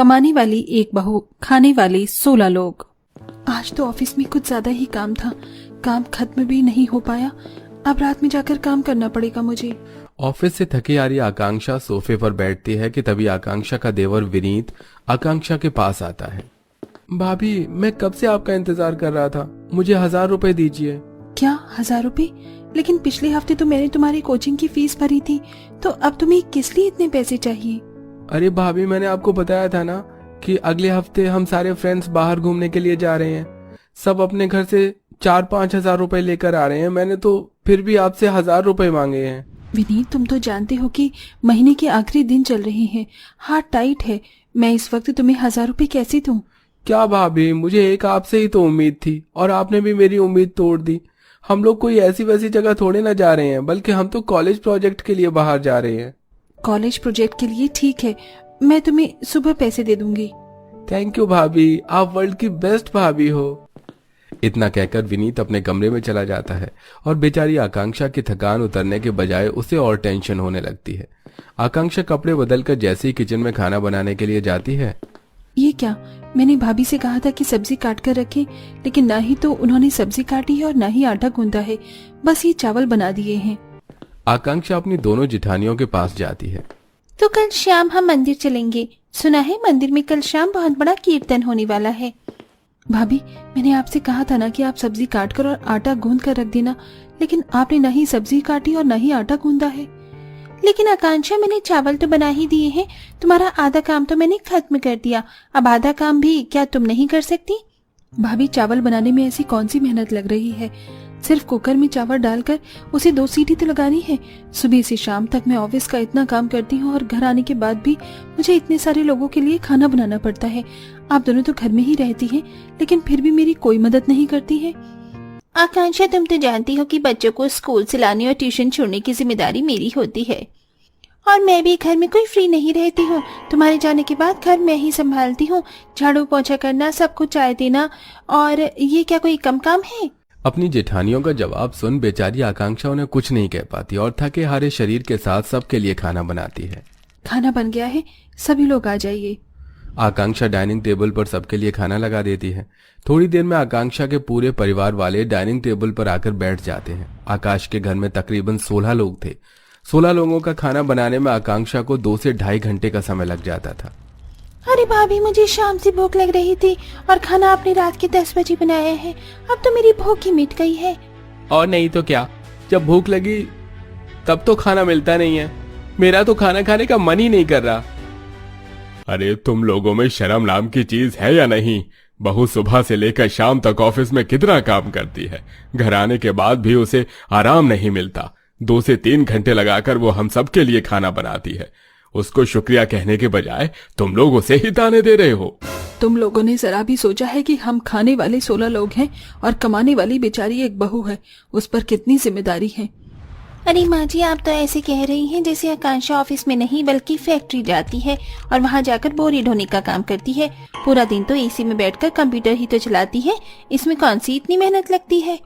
कमाने वाली एक बहू, खाने वाले 16 लोग। आज तो ऑफिस में कुछ ज्यादा ही काम था, काम खत्म भी नहीं हो पाया। अब रात में जाकर काम करना पड़ेगा मुझे। ऑफिस से थकी आ रही आकांक्षा सोफे पर बैठती है कि तभी आकांक्षा का देवर विनीत आकांक्षा के पास आता है। भाभी, मैं कब से आपका इंतजार कर रहा था, मुझे 1000 रुपए दीजिए। क्या 1000 रुपए? लेकिन पिछले हफ्ते तो मैंने तुम्हारी कोचिंग की फीस भरी थी, तो अब तुम्हें किस लिए इतने पैसे चाहिए? अरे भाभी, मैंने आपको बताया था ना कि अगले हफ्ते हम सारे फ्रेंड्स बाहर घूमने के लिए जा रहे हैं। सब अपने घर से 4-5 हजार रुपए लेकर आ रहे हैं, मैंने तो फिर भी आपसे 1000 रुपए मांगे हैं। विनीत, तुम तो जानते हो कि महीने के आखिरी दिन चल रहे हैं, हाथ टाइट है। मैं इस वक्त तुम्हें 1000 रुपए कैसे दूं? क्या भाभी, मुझे एक आपसे ही तो उम्मीद थी और आपने भी मेरी उम्मीद तोड़ दी। हम लोग कोई ऐसी वैसी जगह थोड़े ना जा रहे हैं, बल्कि हम तो कॉलेज प्रोजेक्ट के लिए बाहर जा रहे हैं। कॉलेज प्रोजेक्ट के लिए ठीक है, मैं तुम्हें सुबह पैसे दे दूंगी। थैंक यू भाभी, आप वर्ल्ड की बेस्ट भाभी हो। इतना कहकर विनीत अपने कमरे में चला जाता है और बेचारी आकांक्षा की थकान उतरने के बजाय उसे और टेंशन होने लगती है। आकांक्षा कपड़े बदलकर जैसे ही किचन में खाना बनाने के लिए जाती है। ये क्या? मैंने भाभी से कहा था कि सब्जी काट कर रखें, लेकिन ना ही तो उन्होंने सब्जी काटी है और ना ही आटा गूंदा है, बस ये चावल बना दिए हैं। आकांक्षा अपनी दोनों जिठानियों के पास जाती है। तो कल शाम हम मंदिर चलेंगे, सुना है मंदिर में कल शाम बहुत बड़ा कीर्तन होने वाला है। भाभी, मैंने आपसे कहा था ना कि आप सब्जी काट कर और आटा गूंद कर रख देना, लेकिन आपने ना ही सब्जी काटी और ना ही आटा गूंदा है। लेकिन आकांक्षा, मैंने चावल तो बना ही दिए हैं, तुम्हारा आधा काम तो मैंने खत्म कर दिया, अब आधा काम भी क्या तुम नहीं कर सकती? भाभी, चावल बनाने में ऐसी कौन सी मेहनत लग रही है? सिर्फ कुकर में चावल डालकर उसे 2 सीटी तो लगानी है। सुबह से शाम तक मैं ऑफिस का इतना काम करती हूँ और घर आने के बाद भी मुझे इतने सारे लोगों के लिए खाना बनाना पड़ता है। आप दोनों तो घर में ही रहती हैं, लेकिन फिर भी मेरी कोई मदद नहीं करती है। आकांक्षा, तुम तो जानती हो कि बच्चों को स्कूल से लाने और ट्यूशन छोड़ने की जिम्मेदारी मेरी होती है, और मैं भी घर में कोई फ्री नहीं रहती हूँ। तुम्हारे जाने के बाद घर मैं ही संभालती हूँ, झाड़ू पोछा करना, सबको चाय देना, और ये क्या कोई कम काम है? अपनी जेठानियों का जवाब सुन बेचारी आकांक्षा उन्हें कुछ नहीं कह पाती और थके हारे शरीर के साथ सबके लिए खाना बनाती है। खाना बन गया है, सभी लोग आ जाइए। आकांक्षा डाइनिंग टेबल पर सबके लिए खाना लगा देती है। थोड़ी देर में आकांक्षा के पूरे परिवार वाले डाइनिंग टेबल पर आकर बैठ जाते हैं। आकाश के घर में तकरीबन 16 लोग थे। 16 लोगों का खाना बनाने में आकांक्षा को 2 से ढाई घंटे का समय लग जाता था। अरे भाभी, मुझे शाम से भूख लग रही थी और खाना आपने रात के 10 बजे बनाया है, अब तो मेरी भूख ही मिट गई है। और नहीं तो क्या, जब भूख लगी तब तो खाना मिलता नहीं है। मेरा तो खाना खाने का मन ही नहीं कर रहा। अरे तुम लोगों में शर्म नाम की चीज है या नहीं? बहू सुबह से लेकर शाम तक ऑफिस में कितना काम करती है, घर आने के बाद भी उसे आराम नहीं मिलता। 2 से 3 घंटे लगाकर वो हम सबके लिए खाना बनाती है। उसको शुक्रिया कहने के बजाय तुम लोग उसे ही ताने दे रहे हो। तुम लोगों ने जरा भी सोचा है कि हम खाने वाले 16 लोग हैं और कमाने वाली बेचारी एक बहू है, उस पर कितनी जिम्मेदारी है? अरे माँ जी, आप तो ऐसे कह रही हैं जैसे आकांक्षा ऑफिस में नहीं बल्कि फैक्ट्री जाती है और वहाँ जाकर बोरी ढोने का काम करती है। पूरा दिन तो एसी में बैठकर कंप्यूटर ही तो चलाती है, इसमें कौन सी इतनी मेहनत लगती है?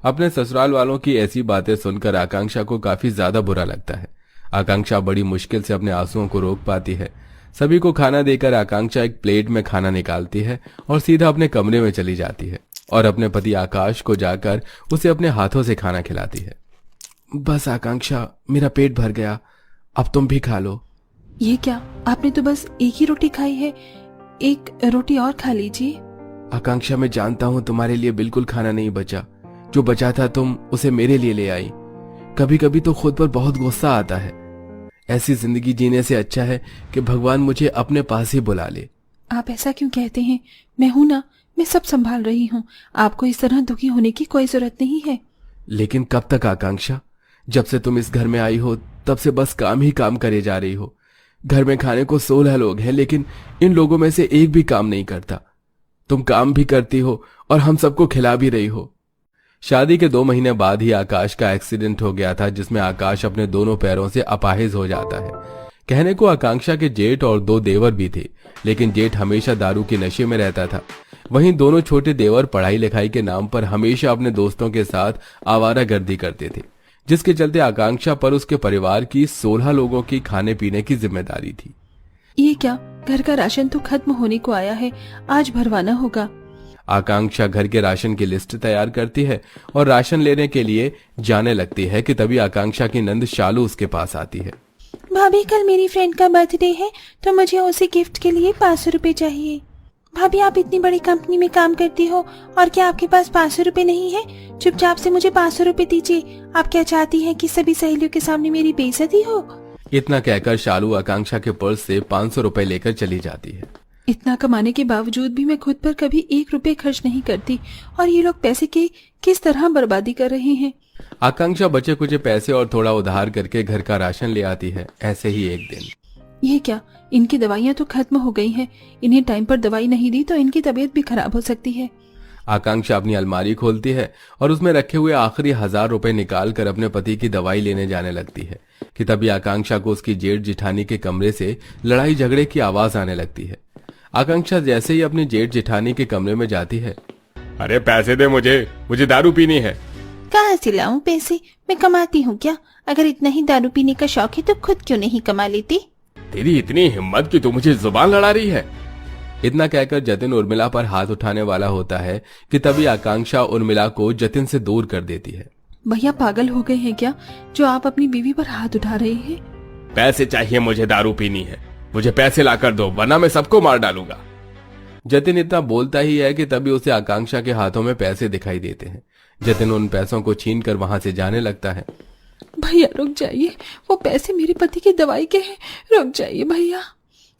अपने ससुराल वालों की ऐसी बातें सुनकर आकांक्षा को काफी ज्यादा बुरा लगता है। आकांक्षा बड़ी मुश्किल से अपने आंसुओं को रोक पाती है। सभी को खाना देकर आकांक्षा एक प्लेट में खाना निकालती है और सीधा अपने कमरे में चली जाती है और अपने पति आकाश को जाकर उसे अपने हाथों से खाना खिलाती है। बस आकांक्षा, मेरा पेट भर गया, अब तुम भी खा लो। ये क्या, आपने तो बस एक ही रोटी खाई है, एक रोटी और खा लीजिए। आकांक्षा, मैं जानता हूँ तुम्हारे लिए बिल्कुल खाना नहीं बचा, जो बचा था तुम उसे मेरे लिए ले आई। कभी कभी तो खुद पर बहुत गुस्सा आता है। ऐसी जिंदगी जीने से अच्छा है कि भगवान मुझे अपने पास ही बुला ले। आप ऐसा क्यों कहते हैं? मैं हूं ना, मैं सब संभाल रही हूँ, आपको इस तरह दुखी होने की कोई जरूरत नहीं है। लेकिन कब तक आकांक्षा? जब से तुम इस घर में आई हो तब से बस काम ही काम करे जा रही हो। घर में खाने को 16 लोग हैं, लेकिन इन लोगों में से एक भी काम नहीं करता। तुम काम भी करती हो और हम सबको खिला भी रही हो। शादी के 2 महीने बाद ही आकाश का एक्सीडेंट हो गया था, जिसमें आकाश अपने दोनों पैरों से अपाहिज हो जाता है। कहने को आकांक्षा के जेठ और 2 देवर भी थे, लेकिन जेठ हमेशा दारू के नशे में रहता था। वहीं दोनों छोटे देवर पढ़ाई लिखाई के नाम पर हमेशा अपने दोस्तों के साथ आवारागर्दी करते थे, जिसके चलते आकांक्षा पर उसके परिवार की 16 लोगों की खाने पीने की जिम्मेदारी थी। ये क्या, घर का राशन तो खत्म होने को आया है, आज भरवाना होगा। आकांक्षा घर के राशन की लिस्ट तैयार करती है और राशन लेने के लिए जाने लगती है कि तभी आकांक्षा की नंद शालू उसके पास आती है। भाभी, कल मेरी फ्रेंड का बर्थडे है तो मुझे उसे गिफ्ट के लिए 500 रुपए चाहिए। भाभी, आप इतनी बड़ी कंपनी में काम करती हो और क्या आपके पास 500 रुपए नहीं है? चुपचाप से मुझे 500 रुपए दीजिए। आप क्या चाहती हैं कि सभी सहेलियों के सामने मेरी बेइज्जती हो? इतना कहकर शालू आकांक्षा के पर्स से 500 रुपए लेकर चली जाती है। इतना कमाने के बावजूद भी मैं खुद पर कभी 1 रुपए खर्च नहीं करती और ये लोग पैसे की किस तरह बर्बादी कर रहे हैं। आकांक्षा बचे कुछ पैसे और थोड़ा उधार करके घर का राशन ले आती है। ऐसे ही एक दिन, ये क्या, इनकी दवाइयाँ तो खत्म हो गई हैं। इन्हें टाइम पर दवाई नहीं दी तो इनकी तबीयत भी खराब हो सकती है। आकांक्षा अपनी अलमारी खोलती है और उसमें रखे हुए आखिरी 1000 रुपए निकाल कर अपने पति की दवाई लेने जाने लगती है कि तभी आकांक्षा को उसकी जेठ जिठानी के कमरे से लड़ाई झगड़े की आवाज आने लगती है। आकांक्षा जैसे ही अपनी जेठ जिठानी के कमरे में जाती है, अरे पैसे दे, मुझे दारू पीनी है। कहाँ से लाऊं पैसे? मैं कमाती हूँ क्या? अगर इतना ही दारू पीने का शौक है तो खुद क्यों नहीं कमा लेती? तेरी इतनी हिम्मत कि तू मुझे जुबान लड़ा रही है। इतना कहकर जतिन उर्मिला पर हाथ उठाने वाला होता है कि तभी आकांक्षा उर्मिला को जतिन से दूर कर देती है। भैया, पागल हो गए हैं क्या जो आप अपनी बीवी पर हाथ उठा रहे हैं? पैसे चाहिए, मुझे दारू पीनी है। मुझे पैसे लाकर दो वरना मैं सबको मार डालूंगा। जतिन इतना बोलता ही है कि तभी उसे आकांक्षा के हाथों में पैसे दिखाई देते हैं। जतिन उन पैसों को छीनकर वहां से जाने लगता है। भैया रुक जाइए, वो पैसे मेरे पति की दवाई के हैं, रुक जाइए भैया।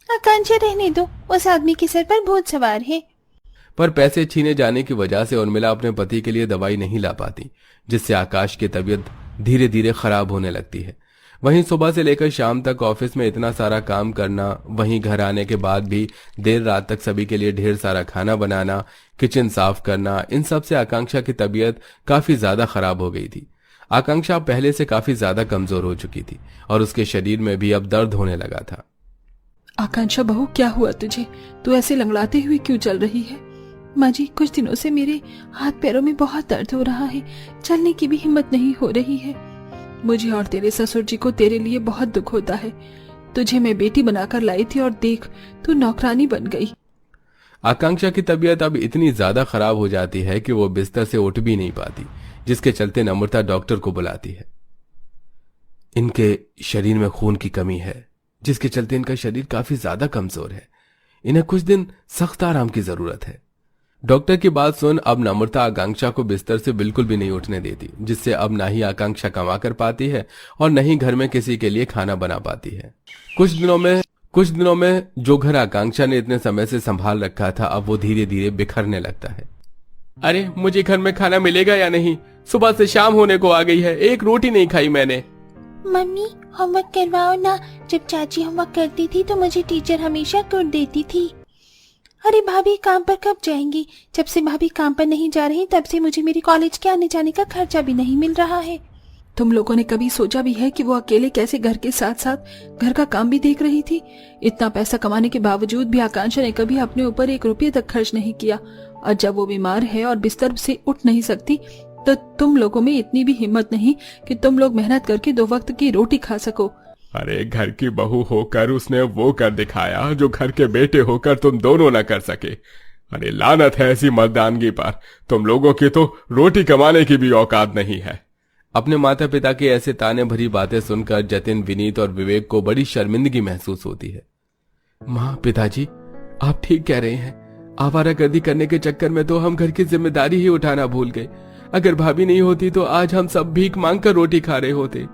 आकांक्षा, रहने दो, उस आदमी के सर पर भूत सवार है। पर पैसे छीने जाने की वजह से उर्मिला अपने पति के लिए दवाई नहीं ला पाती, जिससे आकाश की तबीयत धीरे धीरे खराब होने लगती है। वहीं सुबह से लेकर शाम तक ऑफिस में इतना सारा काम करना, वहीं घर आने के बाद भी देर रात तक सभी के लिए ढेर सारा खाना बनाना, किचन साफ करना, इन सब से आकांक्षा की तबीयत काफी ज्यादा खराब हो गई थी। आकांक्षा पहले से काफी ज्यादा कमजोर हो चुकी थी और उसके शरीर में भी अब दर्द होने लगा था। आकांक्षा बहू, क्या हुआ तुझे? तू ऐसे लंगड़ाते हुए क्यों चल रही है? माँ जी, कुछ दिनों से मेरे हाथ पैरों में बहुत दर्द हो रहा है, चलने की भी हिम्मत नहीं हो रही है। मुझे और तेरे ससुर जी को तेरे लिए बहुत दुख होता है। तुझे मैं बेटी बनाकर लाई थी और देख, तू नौकरानी बन गई। आकांक्षा की तबीयत अब इतनी ज्यादा खराब हो जाती है कि वो बिस्तर से उठ भी नहीं पाती, जिसके चलते नम्रता डॉक्टर को बुलाती है। इनके शरीर में खून की कमी है, जिसके चलते इनका शरीर काफी ज्यादा कमजोर है। इन्हें कुछ दिन सख्त आराम की जरूरत है। डॉक्टर की बात सुन अब नम्रता आकांक्षा को बिस्तर से बिल्कुल भी नहीं उठने देती, जिससे अब ना ही आकांक्षा कमा कर पाती है और न ही घर में किसी के लिए खाना बना पाती है। कुछ दिनों में जो घर आकांक्षा ने इतने समय से संभाल रखा था, अब वो धीरे धीरे बिखरने लगता है। अरे मुझे घर में खाना मिलेगा या नहीं? सुबह से शाम होने को आ गई है, एक रोटी नहीं खाई मैंने। मम्मी, होमवर्क करवाओ ना। जब चाची होमवर्क करती थी तो मुझे टीचर हमेशा गुड देती थी। अरे भाभी, काम पर कब जाएंगी? जब से भाभी काम पर नहीं जा रही तब से मुझे मेरे कॉलेज के आने जाने का खर्चा भी नहीं मिल रहा है। तुम लोगों ने कभी सोचा भी है कि वो अकेले कैसे घर के साथ साथ घर का काम भी देख रही थी? इतना पैसा कमाने के बावजूद भी आकांक्षा ने कभी अपने ऊपर 1 रुपये तक खर्च नहीं किया, और जब वो बीमार है और बिस्तर से उठ नहीं सकती तो तुम लोगों में इतनी भी हिम्मत नहीं कि तुम लोग मेहनत करके 2 वक्त की रोटी खा सको। अरे घर की बहू होकर उसने वो कर दिखाया जो घर के बेटे होकर तुम दोनों न कर सके। अरे लानत है ऐसी मर्दानगी पर, तुम लोगों की तो रोटी कमाने की भी औकात नहीं है। अपने माता पिता के ऐसे ताने भरी बातें सुनकर जतिन, विनीत और विवेक को बड़ी शर्मिंदगी महसूस होती है। माँ, पिताजी, आप ठीक कह रहे हैं। आवारागर्दी करने के चक्कर में तो हम घर की जिम्मेदारी ही उठाना भूल गए। अगर भाभी नहीं होती तो आज हम सब भीख मांगकर रोटी खा रहे होते।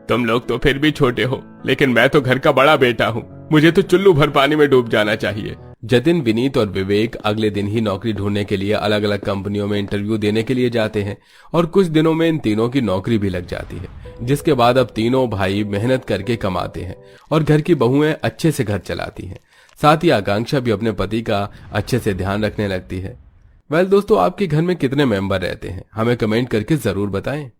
तुम लोग तो फिर भी छोटे हो, लेकिन मैं तो घर का बड़ा बेटा हूँ। मुझे तो चुल्लू भर पानी में डूब जाना चाहिए। जतिन, विनीत और विवेक अगले दिन ही नौकरी ढूंढने के लिए अलग अलग कंपनियों में इंटरव्यू देने के लिए जाते हैं और कुछ दिनों में इन तीनों की नौकरी भी लग जाती है, जिसके बाद अब तीनों भाई मेहनत करके कमाते हैं और घर की बहुएं अच्छे से घर चलाती हैं। साथ ही आकांक्षा भी अपने पति का अच्छे से ध्यान रखने लगती है। वेल दोस्तों, आपके घर में कितने मेंबर रहते हैं? हमें कमेंट करके जरूर बताएं।